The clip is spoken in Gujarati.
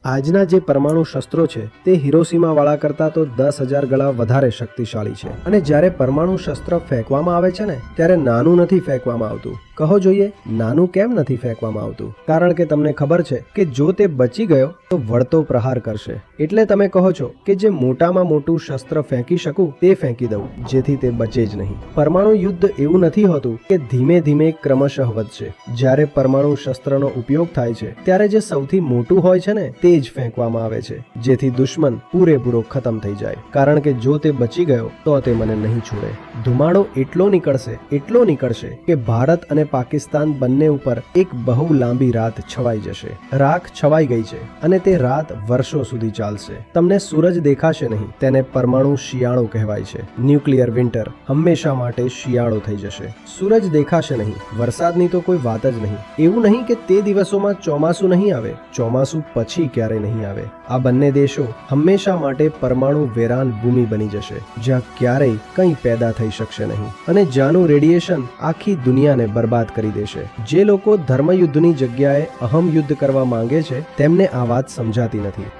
આજના જે પરમાણુ શસ્ત્રો છે તે હિરોશીમા વાળા કરતા તો 10,000 ગણા વધારે શક્તિશાળી છે અને જ્યારે પરમાણુ શસ્ત્ર ફેંકવામાં આવે છે ને ત્યારે નાનું નથી ફેંકવામાં આવતું. કહો જોઈએ નાનું કેમ નથી ફેંકવામાં આવતું? કારણ કે તમને ખબર છે કે જો તે બચી ગયો તો વળતો પ્રહાર કરશે. એટલે તમે કહો છો કે જે મોટામાં મોટું શસ્ત્ર ફેંકી શકું તે ફેંકી દઉં જેથી તે બચે જ નહીં. પરમાણુ યુદ્ધ એવું નથી હોતું કે ધીમે ધીમે ક્રમશઃ વધશે. જ્યારે પરમાણુ શસ્ત્રનો ઉપયોગ થાય છે ત્યારે જે સૌથી મોટું હોય છે ને તે જ ફેંકવામાં આવે છે જેથી દુશ્મન પૂરેપૂરો ખતમ થઈ જાય. કારણ કે જો તે બચી ગયો તો તે મને નહીં છોડે. ધુમાડો એટલો નીકળશે કે ભારત અને પાકિસ્તાન બંને ઉપર એક બહુ લાંબી રાત છવાઈ જશે. રાખ છવાઈ ગઈ છે અને તે રાત વર્ષો સુધી ચાલશે. તમને સૂરજ દેખાશે નહીં. તેને પરમાણુ શિયાળો કહેવાય છે. Nuclear winter. હંમેશા માટે શિયાળો થઈ જશે. સૂરજ દેખાશે નહીં. વરસાદની તો કોઈ વાત જ નહીં. એવું નહીં કે તે દિવસોમાં ચોમાસું નહીં આવે. ચોમાસું પછી ક્યારે નહીં આવે. આ બંને દેશો હંમેશા માટે પરમાણુ વેરાન ભૂમિ બની જશે જ્યાં ક્યારેય કંઈ પેદા થઈ શકશે નહીં અને જ્યાંનું રેડિયેશન આખી દુનિયાને બરબાદ કરી દેશે. જે લોકો ધર્મયુદ્ધની જગ્યાએ અહમ યુદ્ધ કરવા માંગે છે તેમને આ વાત સમજાતી નથી.